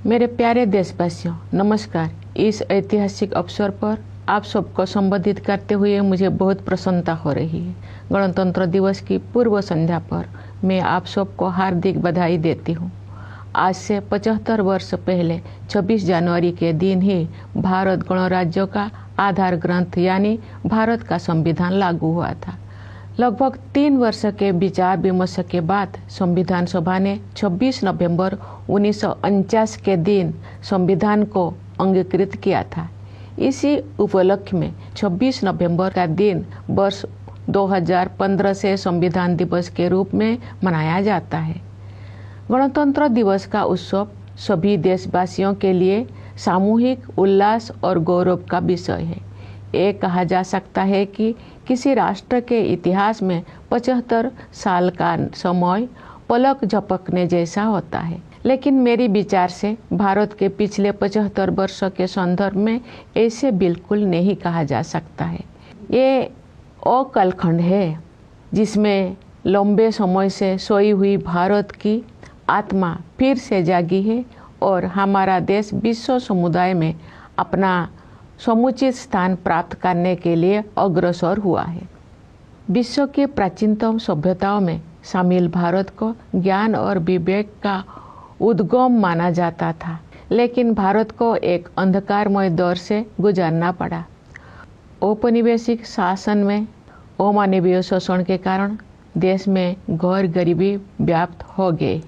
मेरे प्यारे देशवासियों, नमस्कार। इस ऐतिहासिक अवसर पर आप सबको संबोधित करते हुए मुझे बहुत प्रसन्नता हो रही है। गणतंत्र दिवस की पूर्व संध्या पर मैं आप सबको हार्दिक बधाई देती हूँ। आज से 75 वर्ष पहले 26 जनवरी के दिन ही भारत गणराज्य का आधार ग्रंथ यानी भारत का संविधान लागू हुआ था। लगभग 3 वर्ष के विचार विमर्श के बाद संविधान सभा ने 26 नवंबर 1949 के दिन संविधान को अंगीकृत किया था। इसी उपलक्ष्य में 26 नवंबर का दिन वर्ष 2015 से संविधान दिवस के रूप में मनाया जाता है। गणतंत्र दिवस का उत्सव सभी देशवासियों के लिए सामूहिक उल्लास और गौरव का विषय है। ये कहा जा सकता है कि किसी राष्ट्र के इतिहास में 75 साल का समय पलक झपकने जैसा होता है, लेकिन मेरी विचार से भारत के पिछले 75 वर्ष के संदर्भ में ऐसे बिल्कुल नहीं कहा जा सकता है। ये अकालखंड है जिसमें लंबे समय से सोई हुई भारत की आत्मा फिर से जागी है और हमारा देश विश्व समुदाय में अपना समुचित स्थान प्राप्त करने के लिए अग्रसर हुआ है। विश्व के प्राचीनतम सभ्यताओं में शामिल भारत को ज्ञान और विवेक का उद्गम माना जाता था, लेकिन भारत को एक अंधकारमय दौर से गुजरना पड़ा। औपनिवेशिक शासन में अमानवीय शोषण के कारण देश में घोर गरीबी व्याप्त हो गई।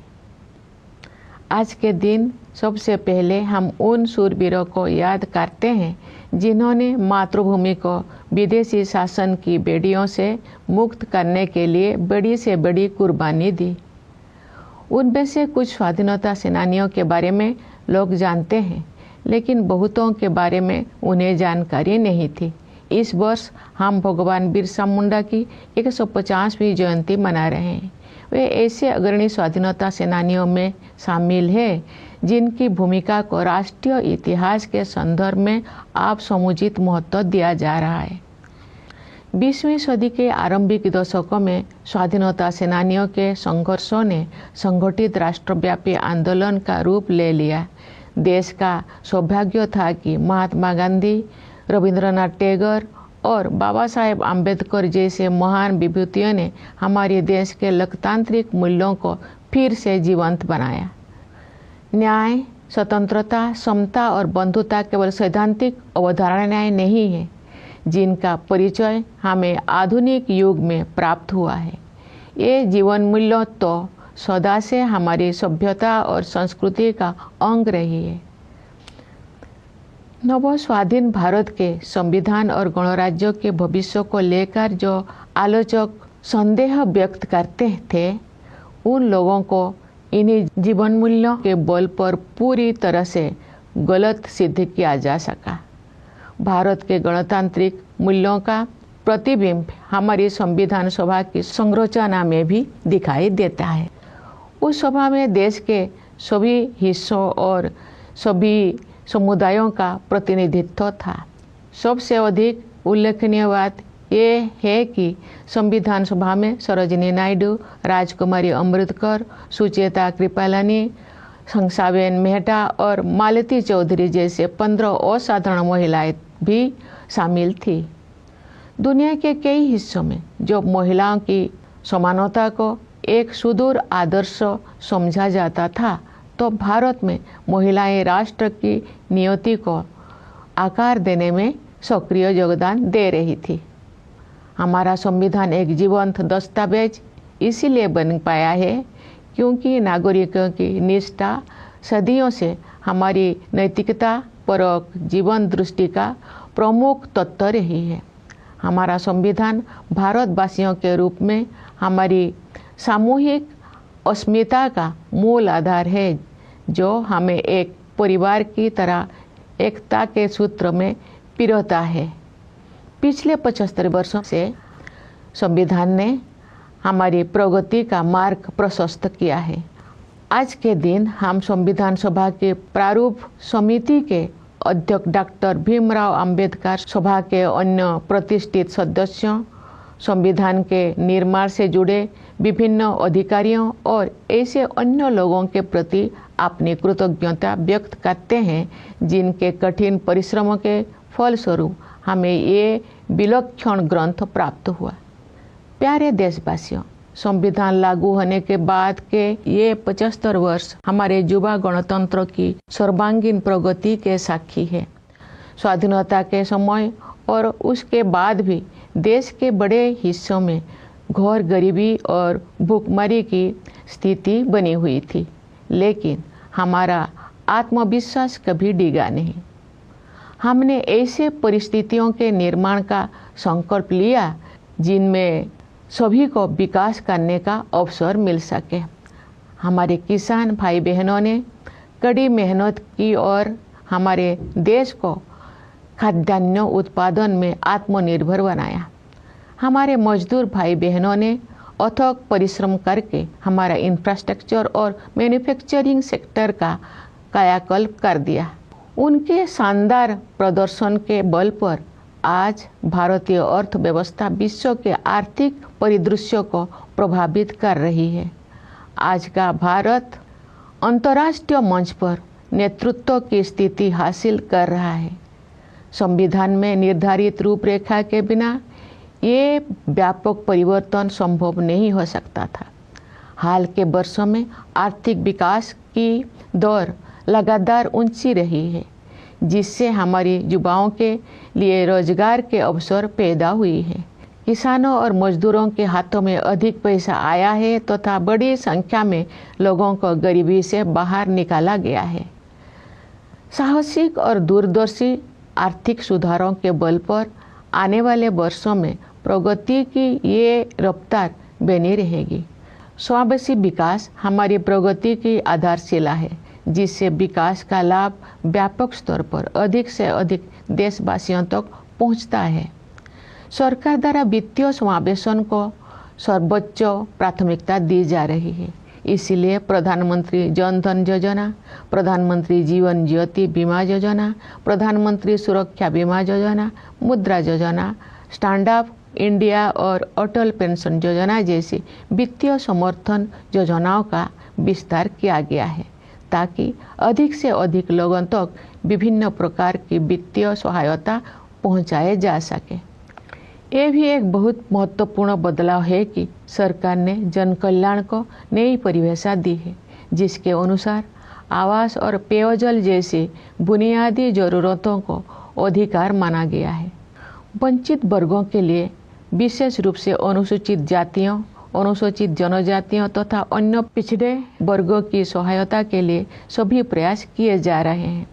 आज के दिन सबसे पहले हम उन शूरवीरों को याद करते हैं जिन्होंने मातृभूमि को विदेशी शासन की बेड़ियों से मुक्त करने के लिए बड़ी से बड़ी कुर्बानी दी। उनमें से कुछ स्वाधीनता सेनानियों के बारे में लोग जानते हैं, लेकिन बहुतों के बारे में उन्हें जानकारी नहीं थी। इस वर्ष हम भगवान बिरसा मुंडा की 150वीं जयंती मना रहे हैं। वे ऐसे अग्रणी स्वाधीनता सेनानियों में शामिल हैं जिनकी भूमिका को राष्ट्रीय इतिहास के संदर्भ में आप समुचित महत्व दिया जा रहा है। 20वीं सदी के आरंभिक दशकों में स्वाधीनता सेनानियों के संघर्षों ने संगठित राष्ट्रव्यापी आंदोलन का रूप ले लिया। देश का सौभाग्य था कि महात्मा गांधी, रविंद्रनाथ टैगोर और बाबा साहेब आम्बेडकर जैसे महान विभूतियों ने हमारे देश के लोकतांत्रिक मूल्यों को फिर से जीवंत बनाया। न्याय, स्वतंत्रता, समता और बंधुता केवल सैद्धांतिक अवधारणाएं नहीं है, जिनका परिचय हमें आधुनिक युग में प्राप्त हुआ है। ये जीवन मूल्य तो सदा से हमारी सभ्यता और संस्कृति का अंग रही है। नव स्वाधीन भारत के संविधान और गणराज्य के भविष्य को लेकर जो आलोचक संदेह व्यक्त करते थे, उन लोगों को इन्हीं जीवन मूल्यों के बल पर पूरी तरह से गलत सिद्ध किया जा सका। भारत के गणतांत्रिक मूल्यों का प्रतिबिंब हमारी संविधान सभा की संरचना में भी दिखाई देता है। उस सभा में देश के सभी हिस्सों और सभी समुदायों का प्रतिनिधित्व था। सबसे अधिक उल्लेखनीय बात ये है कि संविधान सभा में सरोजिनी नायडू, राजकुमारी अमृतकर, सुचेता कृपलानी, शंसाबेन मेहता और मालती चौधरी जैसे 15 असाधारण महिलाएं भी शामिल थी। दुनिया के कई हिस्सों में जो महिलाओं की समानता को एक सुदूर आदर्श समझा जाता था, तो भारत में महिलाएं राष्ट्र की नियति को आकार देने में सक्रिय योगदान दे रही थी। हमारा संविधान एक जीवंत दस्तावेज इसीलिए बन पाया है क्योंकि नागरिकों की निष्ठा सदियों से हमारी नैतिकता परक जीवन दृष्टि का प्रमुख तत्व रही है। हमारा संविधान भारतवासियों के रूप में हमारी सामूहिक अस्मिता का मूल आधार है, जो हमें एक परिवार की तरह एकता के सूत्र में पिरोता है। पिछले 75 वर्षों से संविधान ने हमारी प्रगति का मार्ग प्रशस्त किया है। आज के दिन हम संविधान सभा के प्रारूप समिति के अध्यक्ष डॉक्टर भीमराव अंबेडकर, सभा के अन्य प्रतिष्ठित सदस्यों, संविधान के निर्माण से जुड़े विभिन्न अधिकारियों और ऐसे अन्य लोगों के प्रति अपनी कृतज्ञता व्यक्त करते हैं जिनके कठिन परिश्रमों के फलस्वरूप हमें ये विलक्षण ग्रंथ प्राप्त हुआ। प्यारे देशवासियों, संविधान लागू होने के बाद के ये 75 वर्ष हमारे युवा गणतंत्र की सर्वांगीण प्रगति के साक्षी है। स्वाधीनता के समय और उसके बाद भी देश के बड़े हिस्सों में घोर गरीबी और भूखमरी की स्थिति बनी हुई थी, लेकिन हमारा आत्मविश्वास कभी डिगा नहीं। हमने ऐसे परिस्थितियों के निर्माण का संकल्प लिया जिनमें सभी को विकास करने का अवसर मिल सके। हमारे किसान भाई बहनों ने कड़ी मेहनत की और हमारे देश को खाद्यान्न उत्पादन में आत्मनिर्भर बनाया। हमारे मजदूर भाई बहनों ने अथक परिश्रम करके हमारा इंफ्रास्ट्रक्चर और मैन्युफैक्चरिंग सेक्टर का कायाकल्प कर दिया। उनके शानदार प्रदर्शन के बल पर आज भारतीय अर्थव्यवस्था विश्व के आर्थिक परिदृश्य को प्रभावित कर रही है। आज का भारत अंतर्राष्ट्रीय मंच पर नेतृत्व की स्थिति हासिल कर रहा है। संविधान में निर्धारित रूपरेखा के बिना ये व्यापक परिवर्तन संभव नहीं हो सकता था। हाल के वर्षों में आर्थिक विकास की दर लगातार ऊंची रही है, जिससे हमारी युवाओं के लिए रोजगार के अवसर पैदा हुई है। किसानों और मजदूरों के हाथों में अधिक पैसा आया है तथा बड़ी संख्या में लोगों को गरीबी से बाहर निकाला गया है। साहसिक और दूरदर्शी आर्थिक सुधारों के बल पर आने वाले वर्षों में प्रगति की ये रफ्तार बनी रहेगी। समावेशी विकास हमारी प्रगति की आधारशिला है, जिससे विकास का लाभ व्यापक स्तर पर अधिक से अधिक देशवासियों तक पहुंचता है। सरकार द्वारा वित्तीय समावेशन को सर्वोच्च प्राथमिकता दी जा रही है। इसलिए प्रधानमंत्री जन धन योजना, प्रधानमंत्री जीवन ज्योति बीमा योजना, प्रधानमंत्री सुरक्षा बीमा योजना, मुद्रा योजना, स्टैंड अप इंडिया और अटल पेंशन योजना जैसी वित्तीय समर्थन योजनाओं का विस्तार किया गया है, ताकि अधिक से अधिक लोगों तक विभिन्न प्रकार की वित्तीय सहायता पहुंचाए जा सके। ये भी एक बहुत महत्वपूर्ण बदलाव है कि सरकार ने जन कल्याण को नई परिभाषा दी है, जिसके अनुसार आवास और पेयजल जैसी बुनियादी जरूरतों को अधिकार माना गया है। वंचित वर्गों के लिए, विशेष रूप से अनुसूचित जातियों, अनुसूचित जनजातियों तथा अन्य पिछड़े वर्गों की सहायता के लिए सभी प्रयास किए जा रहे हैं।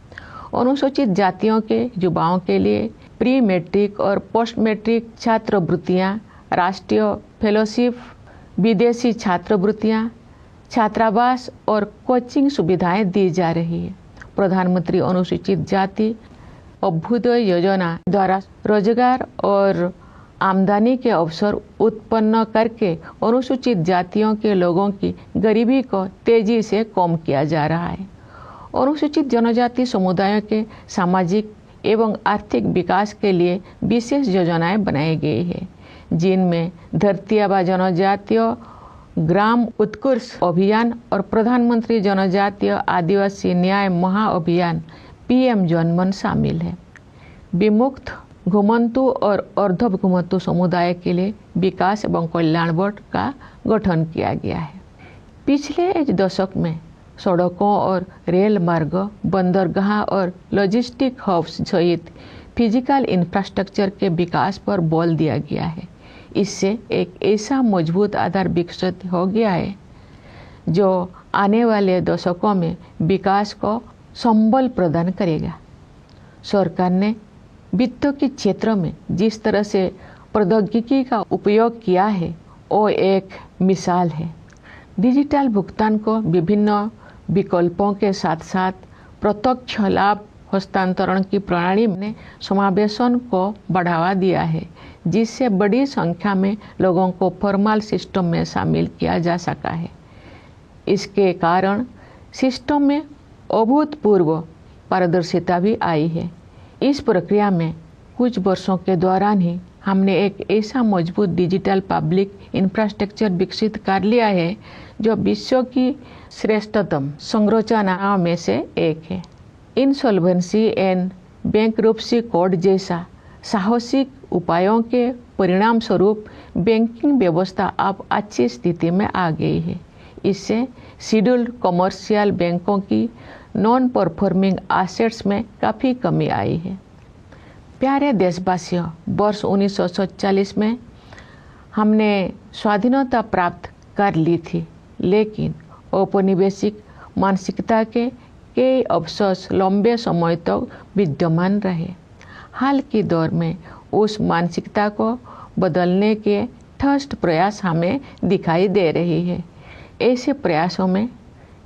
अनुसूचित जातियों के युवाओं के लिए प्री मैट्रिक और पोस्ट मैट्रिक छात्रवृत्तियाँ, राष्ट्रीय फेलोशिप, विदेशी छात्रवृत्तियाँ, छात्रावास और कोचिंग सुविधाएं दी जा रही है। प्रधानमंत्री अनुसूचित जाति अभ्युदय योजना द्वारा रोजगार और आमदनी के अवसर उत्पन्न करके अनुसूचित जातियों के लोगों की गरीबी को तेजी से कम किया जा रहा है। अनुसूचित जनजाति समुदायों के सामाजिक एवं आर्थिक विकास के लिए विशेष योजनाएं बनाई गई है, जिनमें धरती आबा जनजातीय ग्राम उत्कर्ष अभियान और प्रधानमंत्री जनजातीय आदिवासी न्याय महाअभियान PM जनमन शामिल है। विमुक्त, घुमंतु और अर्ध घुमंतु समुदाय के लिए विकास एवं कल्याण बोर्ड का गठन किया गया है। पिछले एक दशक में सड़कों और रेल मार्ग, बंदरगाह और लॉजिस्टिक हब्स सहित फिजिकल इंफ्रास्ट्रक्चर के विकास पर बल दिया गया है। इससे एक ऐसा मजबूत आधार विकसित हो गया है जो आने वाले दशकों में विकास को संबल प्रदान करेगा। सरकार ने वित्त के क्षेत्र में जिस तरह से प्रौद्योगिकी का उपयोग किया है, वो एक मिसाल है। डिजिटल भुगतान को विभिन्न विकल्पों के साथ साथ प्रत्यक्ष लाभ हस्तांतरण की प्रणाली ने समावेशन को बढ़ावा दिया है, जिससे बड़ी संख्या में लोगों को फॉर्मल सिस्टम में शामिल किया जा सका है। इसके कारण सिस्टम में अभूतपूर्व पारदर्शिता भी आई है। इस प्रक्रिया में कुछ वर्षों के दौरान ही हमने एक ऐसा मजबूत डिजिटल पब्लिक इंफ्रास्ट्रक्चर विकसित कर लिया है जो विश्व की श्रेष्ठतम संरचनाओं में से एक है। इंसॉल्वेंसी एंड बैंकरप्सी कोड जैसा साहसिक उपायों के परिणाम स्वरूप बैंकिंग व्यवस्था अब अच्छी स्थिति में आ गई है। इससे शेड्यूल्ड कमर्शियल बैंकों की नॉन परफॉर्मिंग एसेट्स में काफ़ी कमी आई है। प्यारे देशवासियों, वर्ष 1947 में हमने स्वाधीनता प्राप्त कर ली थी, लेकिन औपनिवेशिक मानसिकता के कई अवशेष लंबे समय तक विद्यमान रहे। हाल के दौर में उस मानसिकता को बदलने के ठोस प्रयास हमें दिखाई दे रही है। ऐसे प्रयासों में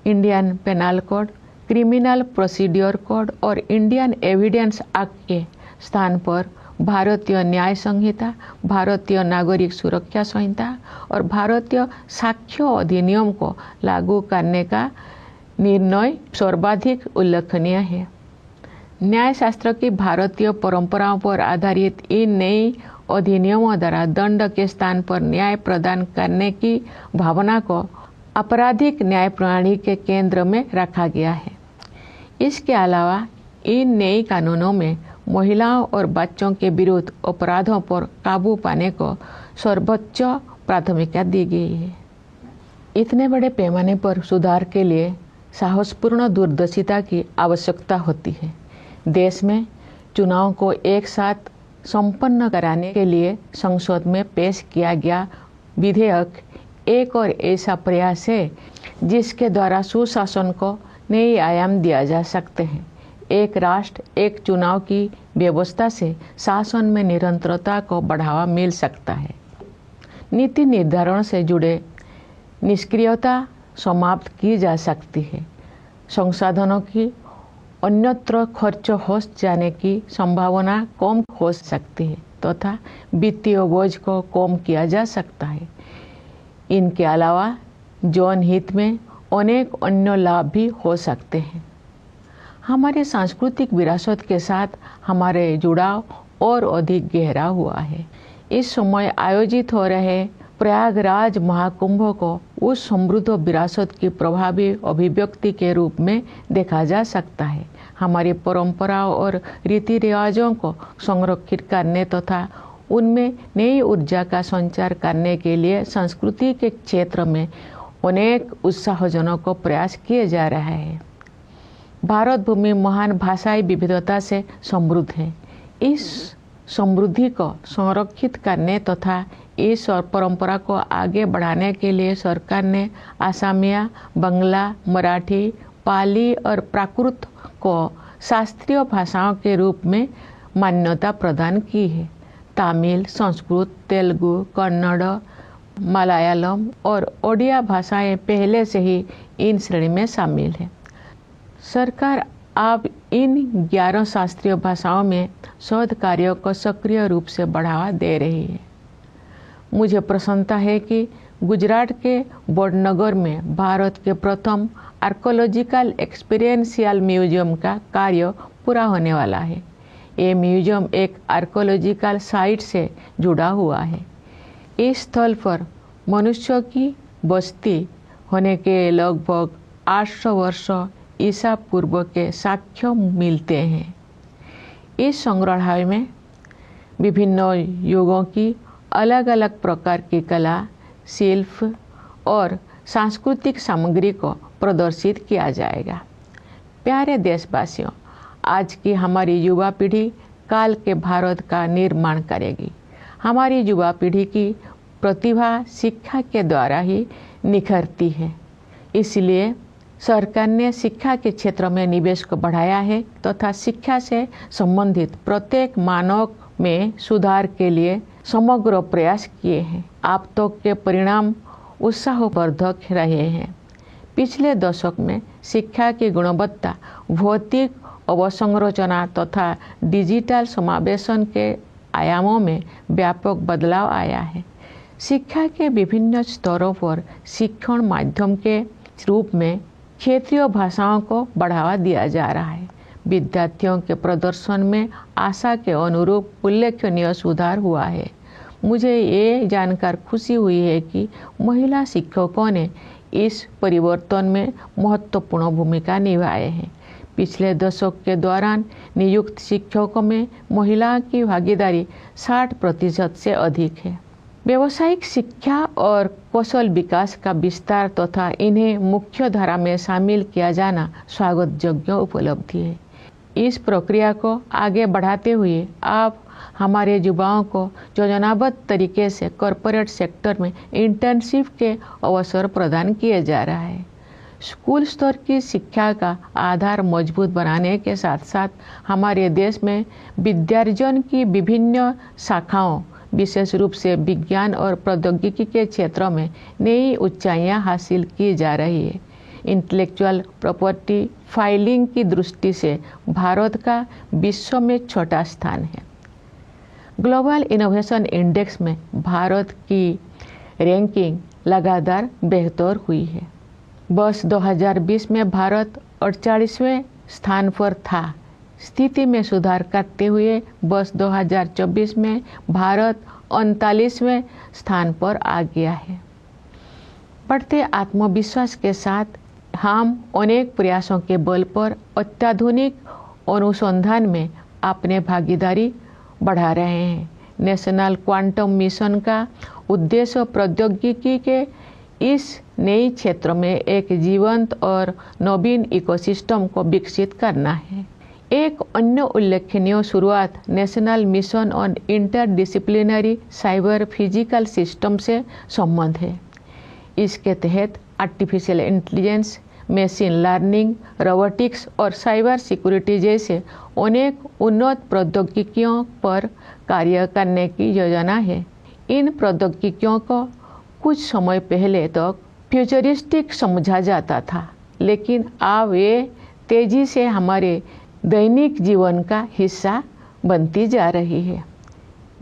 Indian penal code, criminal procedure code और इंडियन एविडेंस एक्ट के स्थान पर भारतीय न्याय संहिता, भारतीय नागरिक सुरक्षा संहिता और भारतीय साक्ष्य अधिनियम को लागू करने का निर्णय सर्वाधिक उल्लेखनीय है। न्यायशास्त्र की भारतीय परंपराओं पर आधारित इन नई अधिनियमों द्वारा दंड के स्थान पर न्याय प्रदान करने की भावना को आपराधिक न्याय प्रणाली के केंद्र में रखा गया है। इसके अलावा इन नए कानूनों में महिलाओं और बच्चों के विरुद्ध अपराधों पर काबू पाने को सर्वोच्च प्राथमिकता दी गई है। इतने बड़े पैमाने पर सुधार के लिए साहसपूर्ण दूरदर्शिता की आवश्यकता होती है। देश में चुनाव को एक साथ संपन्न कराने के लिए संसद में पेश किया गया विधेयक एक और ऐसा प्रयास है जिसके द्वारा सुशासन को नए आयाम दिया जा सकते हैं। एक राष्ट्र एक चुनाव की व्यवस्था से शासन में निरंतरता को बढ़ावा मिल सकता है। नीति निर्धारण से जुड़े निष्क्रियता समाप्त की जा सकती है। संसाधनों की अन्यत्र खर्च हो जाने की संभावना कम हो सकती है तथा वित्तीय बोझ को कम किया जा सकता है। इनके अलावा जन हित में अनेक अन्य लाभ भी हो सकते हैं। हमारे सांस्कृतिक विरासत के साथ हमारे जुड़ाव और अधिक गहरा हुआ है। इस समय आयोजित हो रहे प्रयागराज महाकुंभ को उस समृद्ध विरासत की प्रभावी अभिव्यक्ति के रूप में देखा जा सकता है। हमारी परंपराओं और रीति रिवाजों को संरक्षित करने तथा उनमें नई ऊर्जा का संचार करने के लिए संस्कृति के क्षेत्र में अनेक उत्साहजनक प्रयास किए जा रहे हैं। भारत भूमि महान भाषाई विविधता से समृद्ध है। इस समृद्धि को संरक्षित करने तथा इस परंपरा को आगे बढ़ाने के लिए सरकार ने असमिया, बंगला, मराठी, पाली और प्राकृत को शास्त्रीय भाषाओं के रूप में मान्यता प्रदान की है। तमिल, संस्कृत, तेलुगु, कन्नड़, मलयालम और ओडिया भाषाएं पहले से ही इन श्रेणी में शामिल हैं। सरकार अब इन 11 शास्त्रीय भाषाओं में शोध कार्यों को सक्रिय रूप से बढ़ावा दे रही है। मुझे प्रसन्नता है कि गुजरात के वडनगर में भारत के प्रथम आर्कोलॉजिकल एक्सपीरियंशियल म्यूजियम का कार्य पूरा होने वाला है। ये म्यूजियम एक आर्कोलॉजिकल साइट से जुड़ा हुआ है। इस स्थल पर मनुष्यों की बस्ती होने के लगभग 800 वर्ष ईसा पूर्व के साक्ष्य मिलते हैं। इस संग्रहालय में विभिन्न युगों की अलग अलग प्रकार की कला, शिल्प और सांस्कृतिक सामग्री को प्रदर्शित किया जाएगा। प्यारे देशवासियों, आज की हमारी युवा पीढ़ी काल के भारत का निर्माण करेगी। हमारी युवा पीढ़ी की प्रतिभा शिक्षा के द्वारा ही निखरती है। इसलिए सरकार ने शिक्षा के क्षेत्र में निवेश को बढ़ाया है तथा शिक्षा से संबंधित प्रत्येक मानव में सुधार के लिए समग्र प्रयास किए हैं। अब तक के परिणाम उत्साहवर्धक रहे हैं। पिछले दशक में शिक्षा की गुणवत्ता, भौतिक अवसंरचना तथा डिजिटल समावेशन के आयामों में व्यापक बदलाव आया है। शिक्षा के विभिन्न स्तरों पर शिक्षण माध्यम के रूप में क्षेत्रीय भाषाओं को बढ़ावा दिया जा रहा है। विद्यार्थियों के प्रदर्शन में आशा के अनुरूप उल्लेखनीय सुधार हुआ है। मुझे ये जानकर खुशी हुई है कि महिला शिक्षकों ने इस परिवर्तन में महत्वपूर्ण भूमिका निभाई है। पिछले दशक के दौरान नियुक्त शिक्षकों में महिलाओं की भागीदारी 60% से अधिक है। व्यावसायिक शिक्षा और कौशल विकास का विस्तार तथा इन्हें मुख्य धारा में शामिल किया जाना स्वागत योग्य उपलब्धि है। इस प्रक्रिया को आगे बढ़ाते हुए आप हमारे युवाओं को योजनाबद्ध तरीके से कॉरपोरेट सेक्टर में इंटर्नशिप के अवसर प्रदान किए जा रहा है। स्कूल स्तर की शिक्षा का आधार मजबूत बनाने के साथ साथ हमारे देश में विद्यार्जन की विभिन्न शाखाओं, विशेष रूप से विज्ञान और प्रौद्योगिकी के क्षेत्रों में नई ऊंचाइयां हासिल की जा रही है। इंटेलेक्चुअल प्रॉपर्टी फाइलिंग की दृष्टि से भारत का विश्व में छोटा स्थान है। ग्लोबल इनोवेशन इंडेक्स में भारत की रैंकिंग लगातार बेहतर हुई है। वर्ष 2020 में भारत 48वें स्थान पर था। स्थिति में सुधार करते हुए वर्ष 2024 में भारत 39वें स्थान पर आ गया है। बढ़ते आत्मविश्वास के साथ हम अनेक प्रयासों के बल पर अत्याधुनिक अनुसंधान में अपने भागीदारी बढ़ा रहे हैं। नेशनल क्वांटम मिशन का उद्देश्य प्रौद्योगिकी के इस नए क्षेत्र में एक जीवंत और नवीन इकोसिस्टम को विकसित करना है। एक अन्य उल्लेखनीय शुरुआत national mission on interdisciplinary cyber physical system से संबंध है। इसके तहत artificial intelligence, machine learning, robotics और साइबर सिक्योरिटी जैसे अनेक उन्नत प्रौद्योगिकियों पर कार्य करने की योजना है। इन प्रौद्योगिकियों को कुछ समय पहले तक फ्यूचरिस्टिक समझा जाता था, लेकिन अब ये तेजी से हमारे दैनिक जीवन का हिस्सा बनती जा रही है।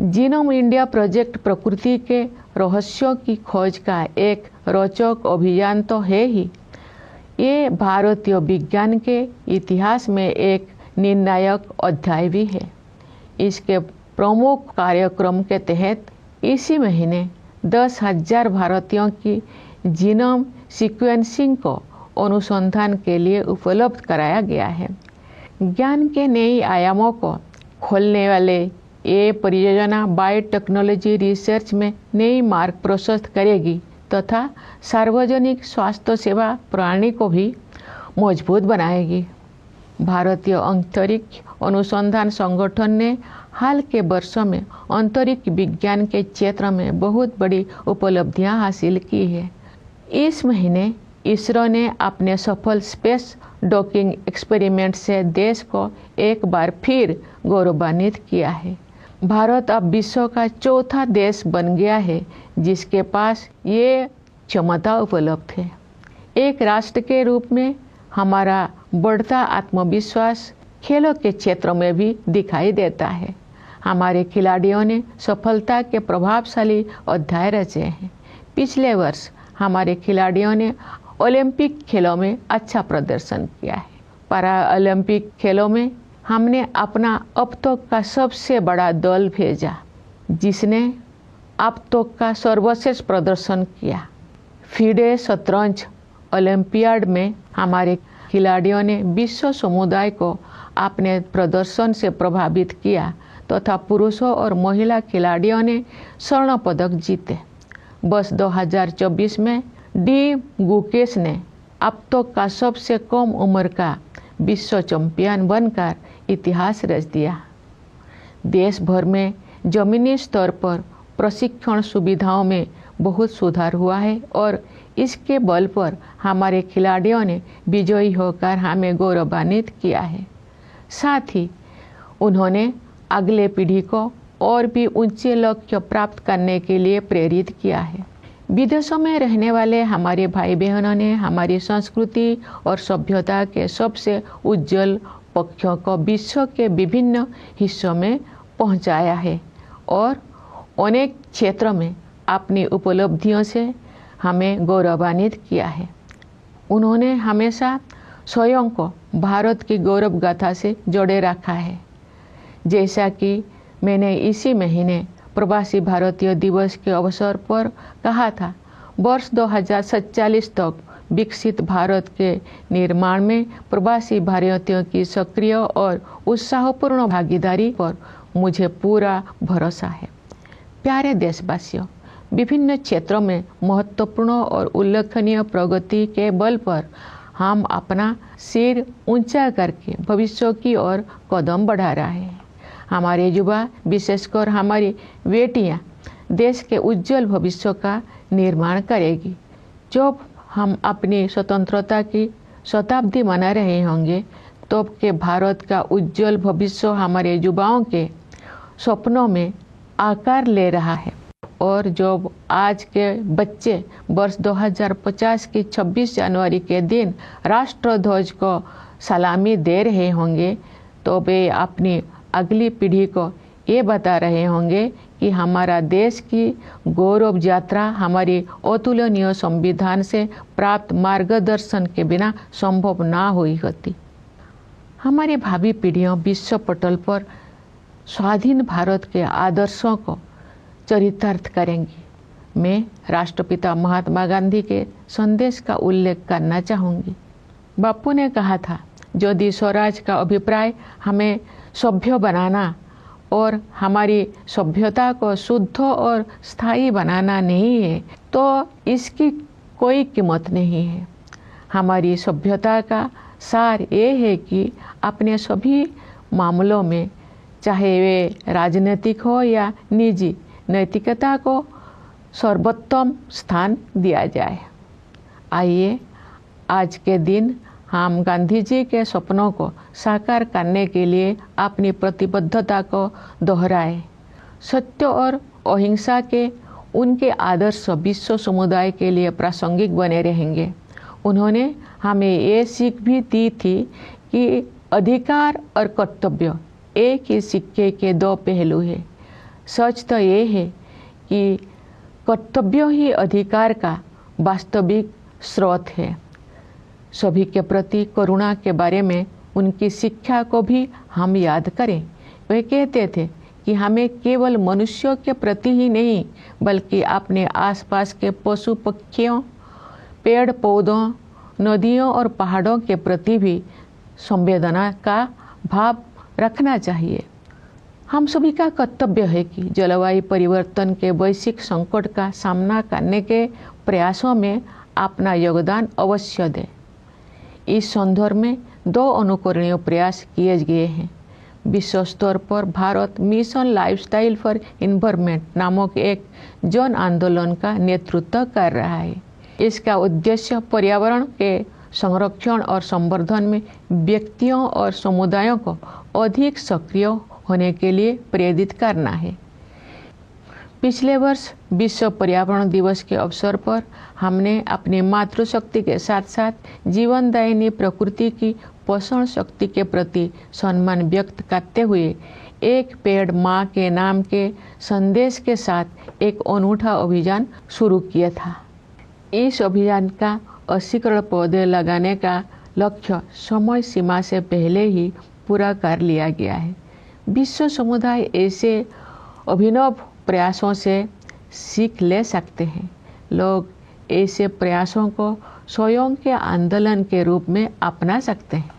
जीनोम इंडिया प्रोजेक्ट प्रकृति के रहस्यों की खोज का एक रोचक अभियान तो है ही, ये भारतीय विज्ञान के इतिहास में एक निर्णायक अध्याय भी है। इसके प्रमुख कार्यक्रम के तहत इसी महीने 10,000 भारतीयों की जीनोम सीक्वेंसिंग को अनुसंधान के लिए उपलब्ध कराया गया है। ज्ञान के नए आयामों को खोलने वाले ये परियोजना बायोटेक्नोलॉजी रिसर्च में नई मार्ग प्रशस्त करेगी तथा सार्वजनिक स्वास्थ्य सेवा प्रणाली को भी मजबूत बनाएगी। भारतीय अंतरिक्ष अनुसंधान संगठन ने हाल के वर्षों में अंतरिक्ष विज्ञान के क्षेत्र में बहुत बड़ी उपलब्धियां हासिल की है। इस महीने इसरो ने अपने सफल स्पेस डॉकिंग एक्सपेरिमेंट से देश को एक बार फिर गौरवान्वित किया है। भारत अब विश्व का चौथा देश बन गया है जिसके पास ये क्षमता उपलब्ध है। एक राष्ट्र के रूप में हमारा बढ़ता आत्मविश्वास खेलों के क्षेत्र में भी दिखाई देता है। हमारे खिलाड़ियों ने सफलता के प्रभावशाली अध्याय रचे हैं। पिछले वर्ष हमारे खिलाड़ियों ने ओलंपिक खेलों में अच्छा प्रदर्शन किया है। पैरा ओलंपिक खेलों में हमने अपना अब तक का सबसे बड़ा दल भेजा जिसने अब तक का सर्वश्रेष्ठ प्रदर्शन किया। फीडे शतरंज ओलंपियाड में हमारे खिलाड़ियों ने विश्व समुदाय को अपने प्रदर्शन से प्रभावित किया तथा पुरुषों और महिला खिलाड़ियों ने स्वर्ण पदक जीते। वर्ष 2024 में डी गुकेश ने अब तक का सबसे कम उम्र का विश्व चैंपियन बनकर इतिहास रच दिया। देश भर में जमीनी स्तर पर प्रशिक्षण सुविधाओं में बहुत सुधार हुआ है और इसके बल पर हमारे खिलाड़ियों ने विजयी होकर हमें गौरवान्वित किया है। साथ ही उन्होंने अगले पीढ़ी को और भी ऊंचे लक्ष्य प्राप्त करने के लिए प्रेरित किया है। विदेशों में रहने वाले हमारे भाई बहनों ने हमारी संस्कृति और सभ्यता के सबसे उज्जवल पक्षों को विश्व के विभिन्न हिस्सों में पहुंचाया है और अनेक क्षेत्रों में अपनी उपलब्धियों से हमें गौरवान्वित किया है। उन्होंने हमेशा स्वयं को भारत की गौरव गाथा से जोड़े रखा है। जैसा कि मैंने इसी महीने प्रवासी भारतीय दिवस के अवसर पर कहा था, वर्ष 2047 तक विकसित भारत के निर्माण में प्रवासी भारतीयों की सक्रिय और उत्साहपूर्ण भागीदारी पर मुझे पूरा भरोसा है। प्यारे देशवासियों, विभिन्न क्षेत्रों में महत्वपूर्ण और उल्लेखनीय प्रगति के बल पर हम अपना सिर ऊंचा करके भविष्य की ओर कदम बढ़ा रहे हैं। हमारे युवा, विशेषकर हमारी बेटियां, देश के उज्जवल भविष्य का निर्माण करेगी। जब हम अपनी स्वतंत्रता की शताब्दी मना रहे होंगे, तब के भारत का उज्जवल भविष्य हमारे युवाओं के सपनों में आकार ले रहा है। और जब आज के बच्चे वर्ष 2050 की 26 जनवरी के दिन राष्ट्रध्वज को सलामी दे रहे होंगे, तो वे अपनी अगली पीढ़ी को ये बता रहे होंगे कि हमारा देश की गौरव यात्रा हमारी अतुलनीय संविधान से प्राप्त मार्गदर्शन के बिना संभव ना हुई होती। हमारी भावी पीढ़ियां विश्व पटल पर स्वाधीन भारत के आदर्शों को चरितार्थ करेंगी। मैं राष्ट्रपिता महात्मा गांधी के संदेश का उल्लेख करना चाहूँगी। बापू ने कहा था, यदि स्वराज का अभिप्राय हमें सभ्य बनाना और हमारी सभ्यता को शुद्ध और स्थायी बनाना नहीं है, तो इसकी कोई कीमत नहीं है। हमारी सभ्यता का सार ये है कि अपने सभी मामलों में, चाहे वे राजनीतिक हो या निजी, नैतिकता को सर्वोत्तम स्थान दिया जाए। आइए आज के दिन हम गांधी जी के सपनों को साकार करने के लिए अपनी प्रतिबद्धता को दोहराएं। सत्य और अहिंसा के उनके आदर्श विश्व समुदाय के लिए प्रासंगिक बने रहेंगे। उन्होंने हमें ये सीख भी दी थी कि अधिकार और कर्तव्य एक ही सिक्के के दो पहलू हैं। सच तो ये है कि कर्तव्य ही अधिकार का वास्तविक स्रोत है। सभी के प्रति करुणा के बारे में उनकी शिक्षा को भी हम याद करें। वे कहते थे कि हमें केवल मनुष्यों के प्रति ही नहीं, बल्कि अपने आसपास के पशु पक्षियों, पेड़ पौधों, नदियों और पहाड़ों के प्रति भी संवेदना का भाव रखना चाहिए। हम सभी का कर्तव्य है कि जलवायु परिवर्तन के वैश्विक संकट का सामना करने के प्रयासों में अपना योगदान अवश्य दें। इस संदर्भ में 2 अनुकरणीय प्रयास किए गए हैं। विश्व स्तर पर Bharat mission lifestyle for environment नामक एक जन आंदोलन का नेतृत्व कर रहा है। इसका उद्देश्य पर्यावरण के संरक्षण और संवर्धन में व्यक्तियों और समुदायों को अधिक सक्रिय होने के लिए प्रेरित करना है। पिछले वर्ष विश्व पर्यावरण दिवस के अवसर पर हमने अपनी मातृशक्ति के साथ साथ जीवनदायिनी प्रकृति की पोषण शक्ति के प्रति सम्मान व्यक्त करते हुए एक पेड़ माँ के नाम के संदेश के साथ एक अनूठा अभियान शुरू किया था। इस अभियान का 80 करोड़ पौधे लगाने का लक्ष्य समय सीमा से पहले ही पूरा कर लिया गया है। विश्व समुदाय ऐसे अभिनव प्रयासों से सीख ले सकते हैं। लोग ऐसे प्रयासों को स्वयं के आंदोलन के रूप में अपना सकते हैं।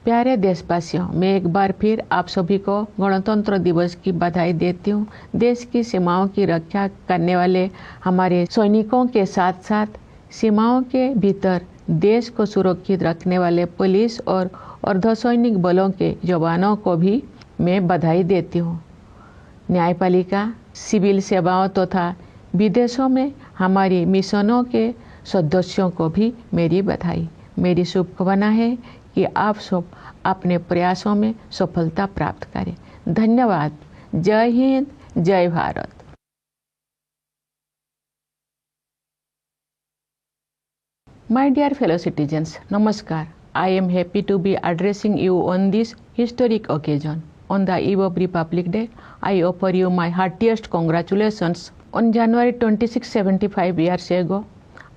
प्यारे देशवासियों, मैं एक बार फिर आप सभी को गणतंत्र दिवस की बधाई देती हूँ। देश की सीमाओं की रक्षा करने वाले हमारे सैनिकों के साथ साथ सीमाओं के भीतर देश को सुरक्षित रखने वाले पुलिस और अर्धसैनिक बलों के जवानों को भी मैं बधाई देती हूँ। न्यायपालिका, सिविल सेवाओं तथा विदेशों में हमारी मिशनों के सदस्यों को भी मेरी बधाई। मेरी शुभकामना है कि आप सब अपने प्रयासों में सफलता प्राप्त करें। धन्यवाद। जय हिंद, जय Bharat. My dear fellow citizens, Namaskar. I am happy to be addressing you on this historic occasion. On the eve of Republic Day, I offer you my heartiest congratulations. On January 26, 75 years ago,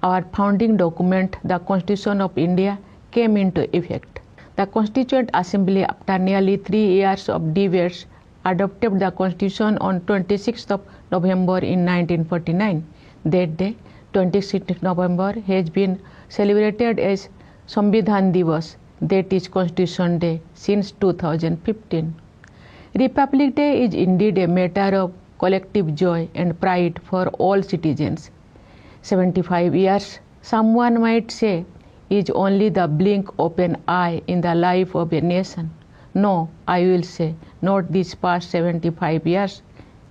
our founding document, the Constitution of India, came into effect. The Constituent Assembly, after nearly 3 years of debates, adopted the Constitution on 26th of November in 1949. That day, 26th November, has been celebrated as Samvidhan Divas, that is Constitution Day, since 2015. Republic Day is indeed a matter of collective joy and pride for all citizens. 75 years, someone might say, is only the blink of an eye in the life of a nation. No, I will say, not these past 75 years.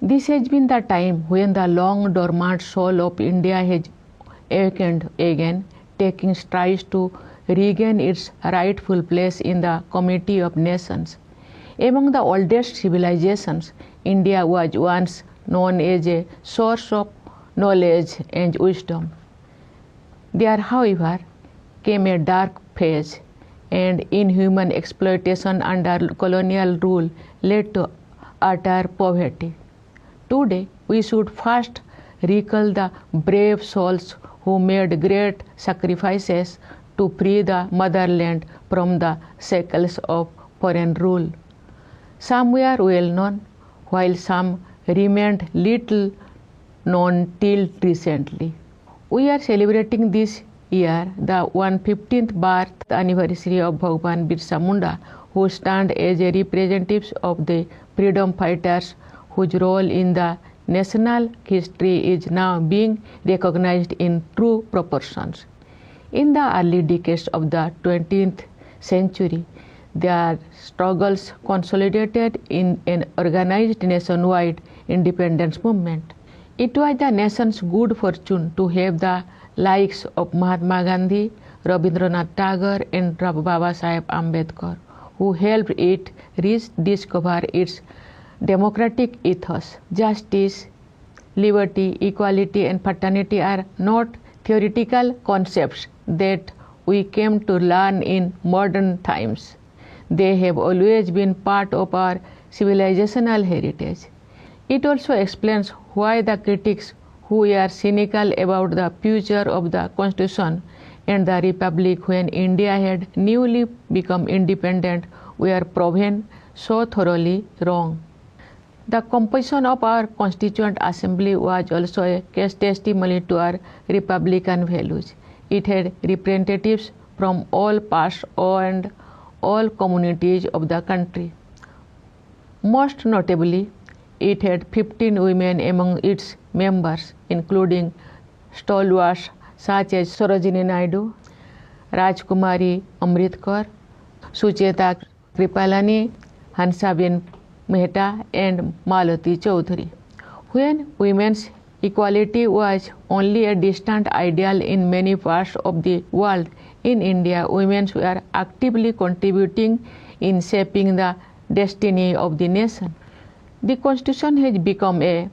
This has been the time when the long dormant soul of India has awakened again, taking strides to regain its rightful place in the community of nations. Among the oldest civilizations, India was once known as a source of knowledge and wisdom. There, however, came a dark phase, and inhuman exploitation under colonial rule led to utter poverty. Today, we should first recall the brave souls who made great sacrifices to free the motherland from the shackles of foreign rule. Some were well known, while some remained little known till recently. We are celebrating this year the 115th birth anniversary of Bhagwan Birsa Munda, who stand as a representatives of the freedom fighters whose role in the national history is now being recognized in true proportions. In the early decades of the 20th century, their struggles consolidated in an organized nationwide independence movement. It was the nation's good fortune to have the likes of Mahatma Gandhi, Rabindranath Tagore, and Baba Saheb Ambedkar, who helped it rediscover its democratic ethos. Justice, liberty, equality, and fraternity are not theoretical concepts that we came to learn in modern times. They have always been part of our civilizational heritage. It also explains why the critics who are cynical about the future of the Constitution and the Republic when India had newly become independent were proven so thoroughly wrong. The composition of our Constituent Assembly was also a case testimony to our republican values. It had representatives from all parts and all communities of the country. Most notably, it had 15 women among its members, including stalwarts such as Sarojini Naidu, Rajkumari Amritkar, Sucheta Kripalani, Hansaben Mehta, and Malati Chaudhary. When women's equality was only a distant ideal in many parts of the world, in India, women were actively contributing in shaping the destiny of the nation. The Constitution has become a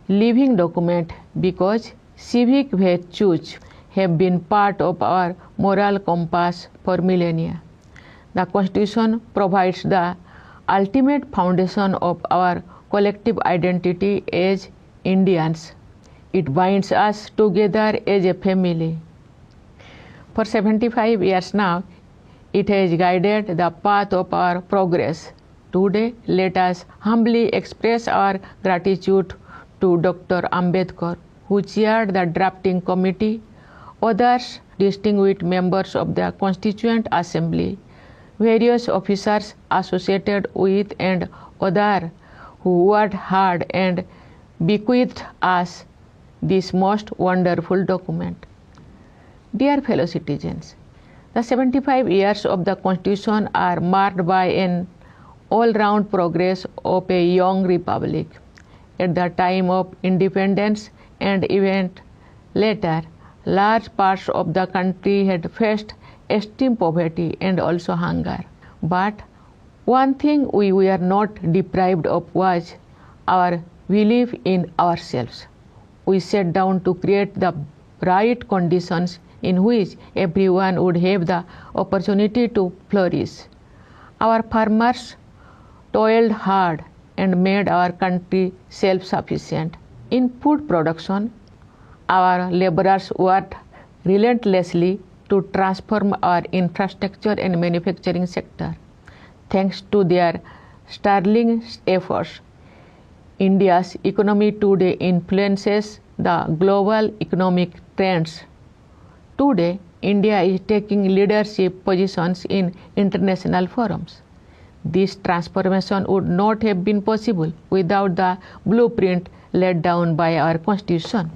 living document because civic virtues have been part of our moral compass for millennia. The Constitution provides the ultimate foundation of our collective identity as Indians. It binds us together as a family. For 75 years now, it has guided the path of our progress. Today, let us humbly express our gratitude to Dr. Ambedkar, who chaired the drafting committee, others distinguished members of the Constituent Assembly, various officers associated with and others who worked hard and bequeathed us this most wonderful document. Dear fellow citizens, the 75 years of the Constitution are marked by an all-round progress of a young republic. At the time of independence and even later, large parts of the country had faced extreme poverty and also hunger. But one thing we were not deprived of was our belief in ourselves. We sat down to create the right conditions in which everyone would have the opportunity to flourish. Our farmers toiled hard and made our country self-sufficient. In food production, our laborers worked relentlessly to transform our infrastructure and manufacturing sector. Thanks to their sterling efforts, India's economy today influences the global economic trends. Today, India is taking leadership positions in international forums. This transformation would not have been possible without the blueprint laid down by our Constitution.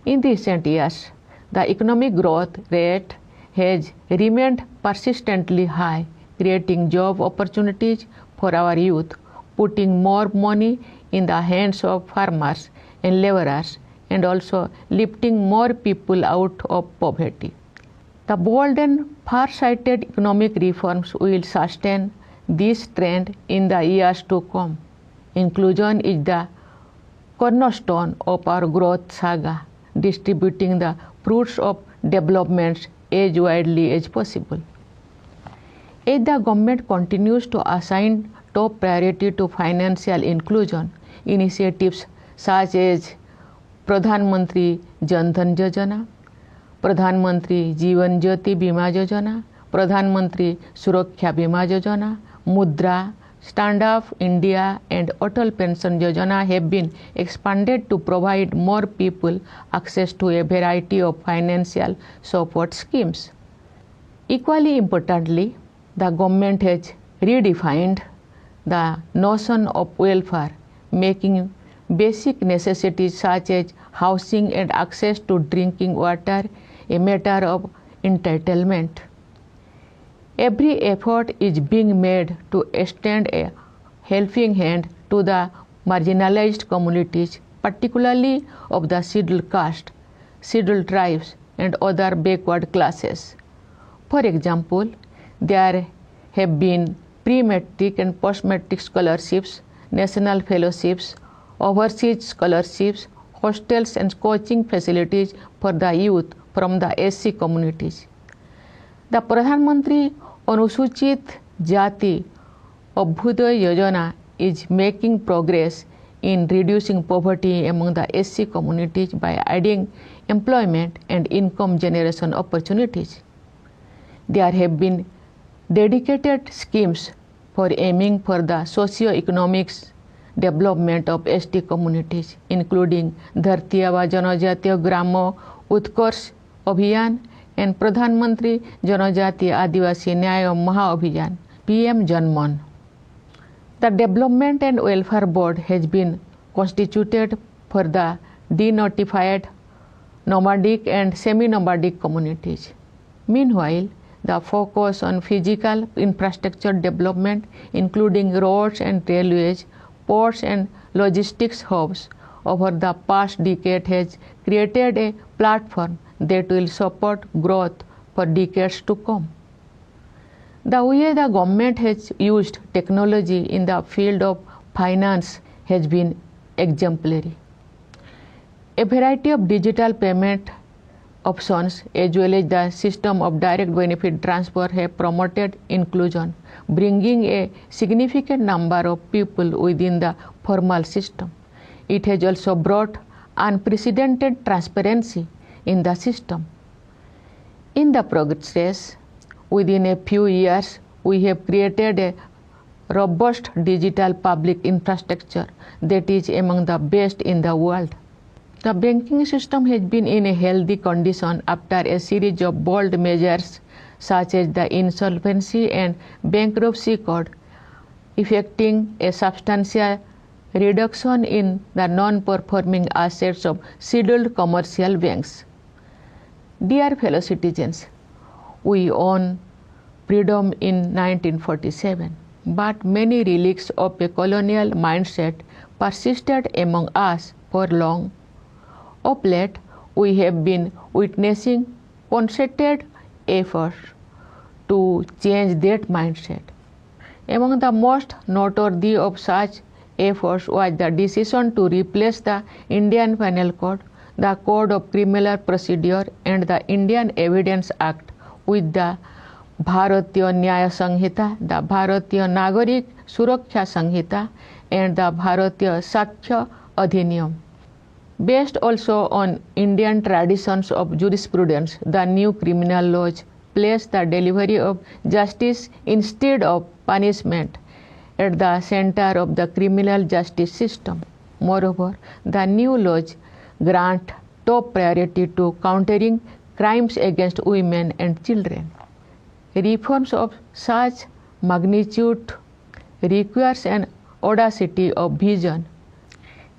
In recent years, the economic growth rate has remained persistently high, creating job opportunities for our youth, putting more money in the hands of farmers and laborers, and also lifting more people out of poverty. The bold and far-sighted economic reforms will sustain this trend in the years to come. Inclusion is the cornerstone of our growth saga, distributing the fruits of developments as widely as possible. As the government continues to assign top priority to financial inclusion, initiatives such as Pradhan Mantri Jan Dhan Yojana, Pradhan Mantri Jeevan Jyoti Bima Yojana, Pradhan Mantri Suraksha Bima Yojana, Mudra, Stand Up India and Atal Pension Yojana have been expanded to provide more people access to a variety of financial support schemes. Equally importantly, the government has redefined the notion of welfare, making basic necessities such as housing and access to drinking water a matter of entitlement. Every effort is being made to extend a helping hand to the marginalized communities, particularly of the scheduled caste, scheduled tribes, and other backward classes. For example, there have been pre-matric and post-matric scholarships, national fellowships, overseas scholarships, hostels and coaching facilities for the youth from the SC communities. The Pradhan Mantri Anusuchit Jati Abhyuday Yojana is making progress in reducing poverty among the SC communities by adding employment and income generation opportunities. There have been dedicated schemes for aiming for the socio-economic development of ST communities, including Dharti Aba Janajatiya Gramo Utkarsh Abhiyan and Pradhan Mantri Janajatiya Adivasi Nyaya Maha-Abhiyan, PM Janman. The Development and Welfare Board has been constituted for the denotified, nomadic and semi-nomadic communities. Meanwhile, the focus on physical infrastructure development, including roads and railways, ports and logistics hubs, over the past decade has created a platform that will support growth for decades to come. The way the government has used technology in the field of finance has been exemplary. A variety of digital payment options as well as the system of direct benefit transfer have promoted inclusion, bringing a significant number of people within the formal system. It has also brought unprecedented transparency in the system. In the progress, within a few years, we have created a robust digital public infrastructure that is among the best in the world. The banking system has been in a healthy condition after a series of bold measures such as the Insolvency and Bankruptcy Code, effecting a substantial reduction in the non-performing assets of scheduled commercial banks. Dear fellow citizens, we own freedom in 1947, but many relics of a colonial mindset persisted among us for long. Of late, we have been witnessing concerted efforts to change that mindset. Among the most noteworthy of such efforts was the decision to replace the Indian Penal Code, the Code of Criminal Procedure, and the Indian Evidence Act with the Bharatiya Nyaya Sanhita, the Bharatiya Nagarik Suraksha Sanhita, and the Bharatiya Sakshya Adhiniyam. Based also on Indian traditions of jurisprudence, the new criminal laws place the delivery of justice instead of punishment at the center of the criminal justice system. Moreover, the new laws grant top priority to countering crimes against women and children. Reforms of such magnitude requires an audacity of vision.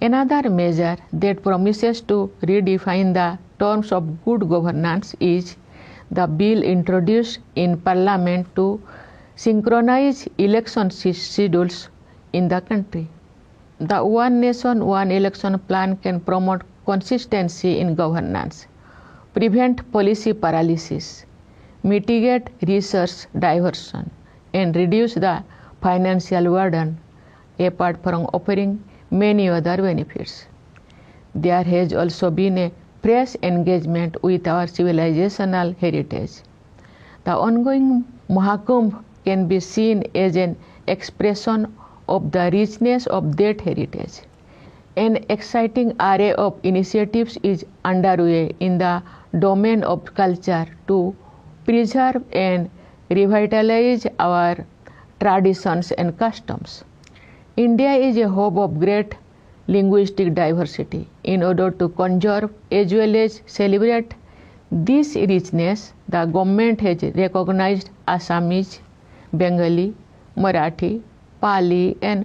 Another measure that promises to redefine the terms of good governance is the bill introduced in Parliament to synchronize election schedules in the country. The One Nation, One Election plan can promote consistency in governance, prevent policy paralysis, mitigate resource diversion, and reduce the financial burden, apart from offering many other benefits. There has also been a fresh engagement with our civilizational heritage. The ongoing Mahakumbh can be seen as an expression of the richness of that heritage. An exciting array of initiatives is underway in the domain of culture to preserve and revitalize our traditions and customs. India is a hub of great linguistic diversity. In order to conserve as well as celebrate this richness, the government has recognized Assamese, Bengali, Marathi, Pali, and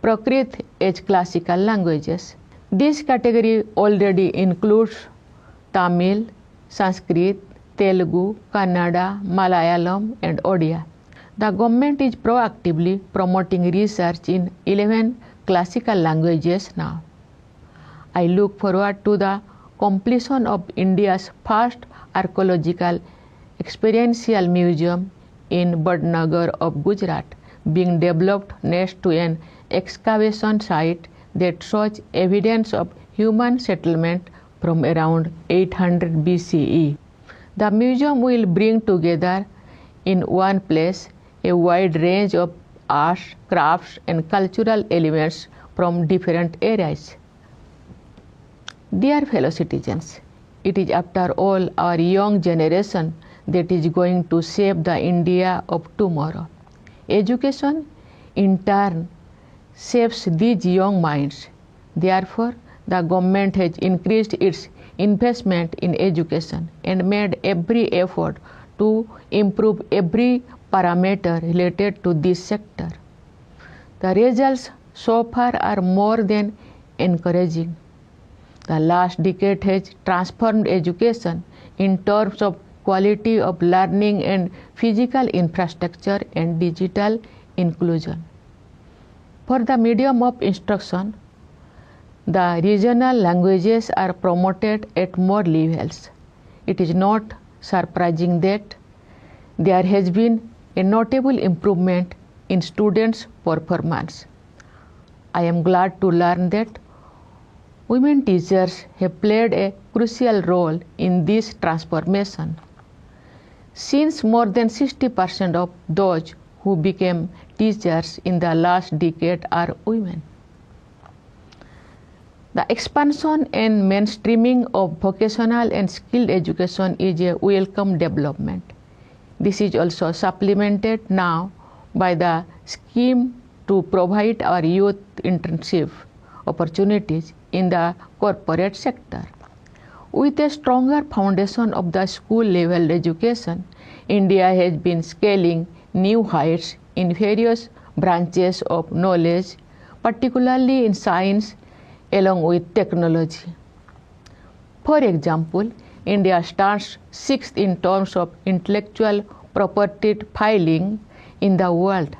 Prakrit as classical languages. This category already includes Tamil, Sanskrit, Telugu, Kannada, Malayalam, and Odia. The government is proactively promoting research in 11 classical languages now. I look forward to the completion of India's first archaeological experiential museum in Badnagar of Gujarat, being developed next to an excavation site that shows evidence of human settlement from around 800 BCE. The museum will bring together in one place a wide range of arts, crafts, and cultural elements from different eras. Dear fellow citizens, it is after all our young generation that is going to shape the India of tomorrow. Education, in turn, shapes these young minds. Therefore, the government has increased its investment in education and made every effort to improve every parameter related to this sector. The results so far are more than encouraging. The last decade has transformed education in terms of quality of learning and physical infrastructure and digital inclusion. For the medium of instruction, the regional languages are promoted at more levels. It is not surprising that there has been a notable improvement in students' performance. I am glad to learn that women teachers have played a crucial role in this transformation, since more than 60% of those who became teachers in the last decade are women. The expansion and mainstreaming of vocational and skilled education is a welcome development. This is also supplemented now by the scheme to provide our youth internship opportunities in the corporate sector. With a stronger foundation of the school level education, India has been scaling new heights in various branches of knowledge, particularly in science along with technology. For example, India stands sixth in terms of intellectual property filing in the world.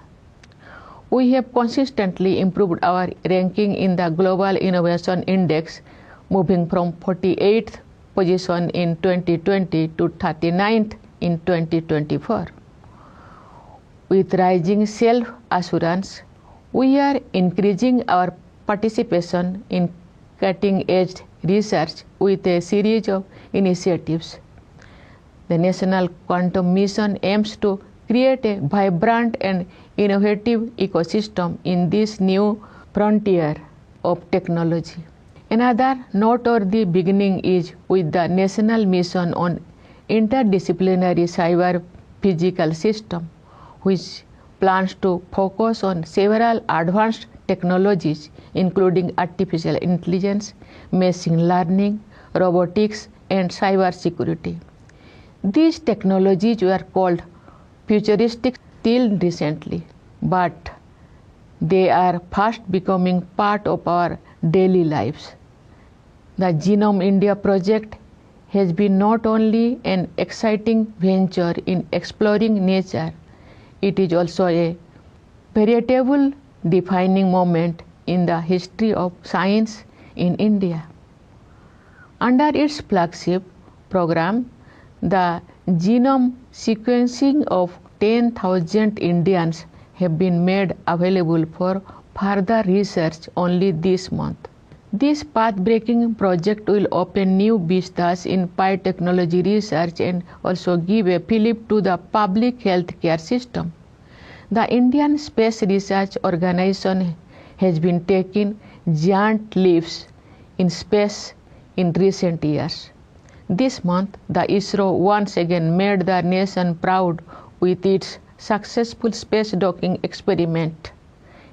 We have consistently improved our ranking in the Global Innovation Index, moving from 48th position in 2020 to 39th in 2024. With rising self-assurance, we are increasing our participation in cutting-edge research with a series of initiatives. The National Quantum Mission aims to create a vibrant and innovative ecosystem in this new frontier of technology. Another noteworthy beginning is with the National Mission on Interdisciplinary Cyber Physical System, which plans to focus on several advanced technologies including artificial intelligence, machine learning, robotics, and cyber security. These technologies were called futuristic till recently, but they are fast becoming part of our daily lives. The Genome India project has been not only an exciting venture in exploring nature, it is also a veritable defining moment in the history of science in India. Under its flagship program, the genome sequencing of 10,000 Indians have been made available for further research only this month. This path-breaking project will open new vistas in biotechnology research and also give a fillip to the public health care system. The Indian Space Research Organization has been taking giant leaps in space in recent years. This month, the ISRO once again made the nation proud with its successful space docking experiment.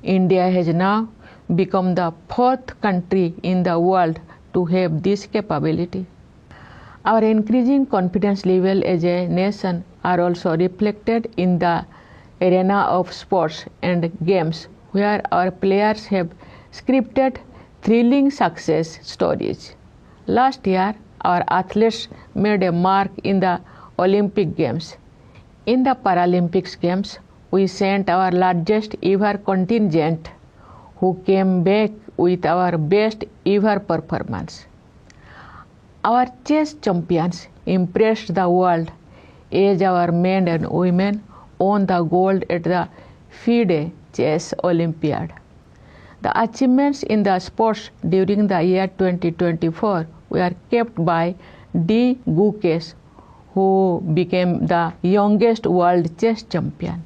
India has now become the fourth country in the world to have this capability. Our increasing confidence level as a nation are also reflected in the arena of sports and games, where our players have scripted thrilling success stories. Last year, our athletes made a mark in the Olympic Games. In the Paralympics Games, we sent our largest ever contingent, who came back with our best ever performance. Our chess champions impressed the world as our men and women won the gold at the FIDE Chess Olympiad. The achievements in the sports during the year 2024 were kept by D. Gukesh, who became the youngest world chess champion.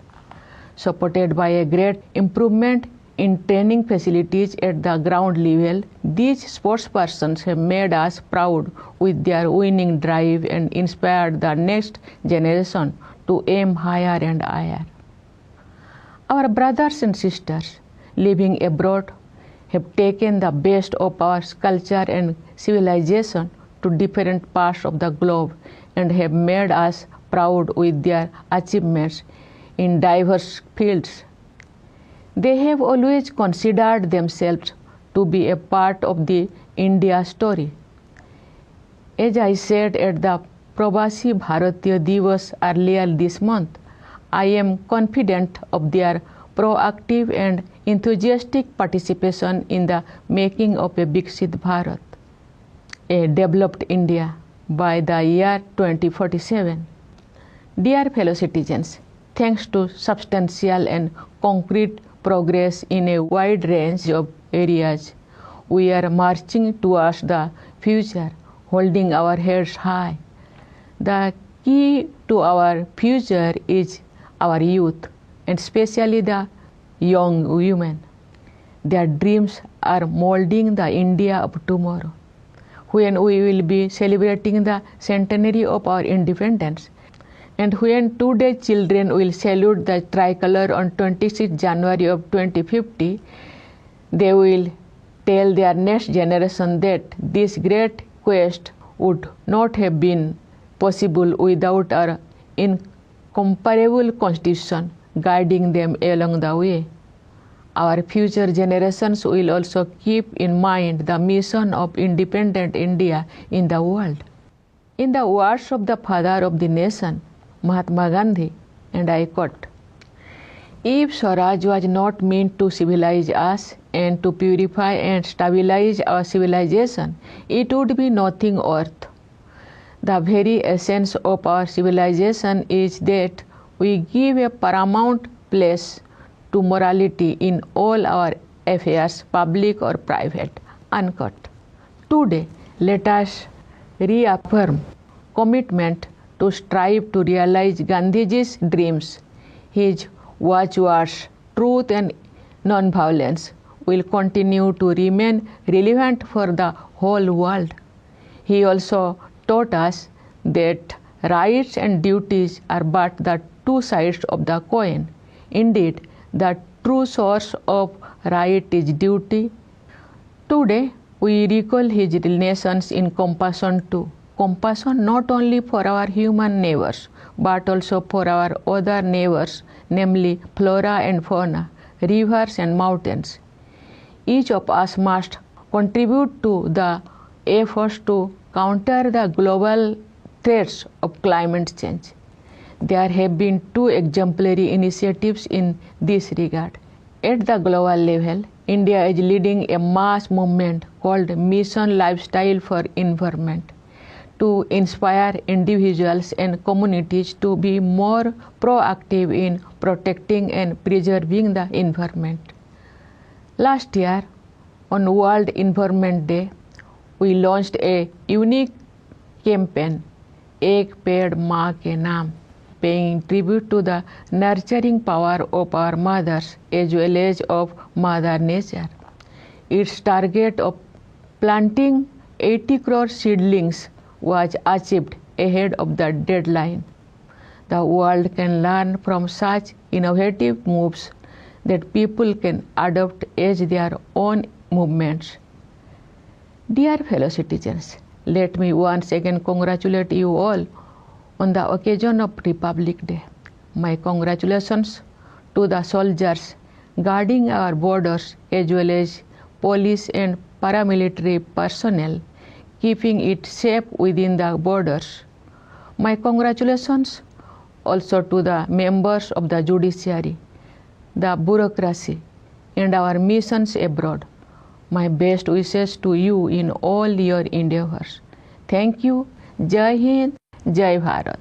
Supported by a great improvement in training facilities at the ground level, these sportspersons have made us proud with their winning drive and inspired the next generation to aim higher and higher. Our brothers and sisters living abroad have taken the best of our culture and civilization to different parts of the globe and have made us proud with their achievements in diverse fields. They have always considered themselves to be a part of the India story. As I said at the Pravasi Bharatiya Divas earlier this month, I am confident of their proactive and enthusiastic participation in the making of a Viksit Bharat, a developed India by the year 2047. Dear fellow citizens, thanks to substantial and concrete progress in a wide range of areas, we are marching towards the future, holding our heads high. The key to our future is our youth, and especially the young women. Their dreams are molding the India of tomorrow. When we will be celebrating the centenary of our independence, and when today's children will salute the tricolor on 26 January of 2050, they will tell their next generation that this great quest would not have been possible without our incomparable constitution guiding them along the way. Our future generations will also keep in mind the mission of independent India in the world. In the words of the father of the nation, Mahatma Gandhi, and I quote, "If Swaraj was not meant to civilize us and to purify and stabilize our civilization, it would be nothing worth. The very essence of our civilization is that we give a paramount place to morality in all our affairs, public or private." Unquote. Today, let us reaffirm commitment to strive to realize Gandhiji's dreams, his watchwords, truth and non-violence, will continue to remain relevant for the whole world. He also taught us that rights and duties are but the two sides of the coin. Indeed, the true source of right is duty. Today, we recall his relations in compassion too. Compassion not only for our human neighbors, but also for our other neighbors, namely flora and fauna, rivers and mountains. Each of us must contribute to the efforts to counter the global threats of climate change. There have been two exemplary initiatives in this regard. At the global level, India is leading a mass movement called Mission Lifestyle for Environment to inspire individuals and communities to be more proactive in protecting and preserving the environment. Last year, on World Environment Day, we launched a unique campaign, Ek Ped Maa Ke Naam, paying tribute to the nurturing power of our mothers as well as of Mother Nature. Its target of planting 80 crore seedlings was achieved ahead of the deadline. The world can learn from such innovative moves that people can adopt as their own movements. Dear fellow citizens, let me once again congratulate you all on the occasion of Republic Day. My congratulations to the soldiers guarding our borders as well as police and paramilitary personnel keeping it safe within the borders. My congratulations also to the members of the judiciary, the bureaucracy, and our missions abroad. My best wishes to you in all your endeavors. Thank you. Jai Hind, Jai Bharat.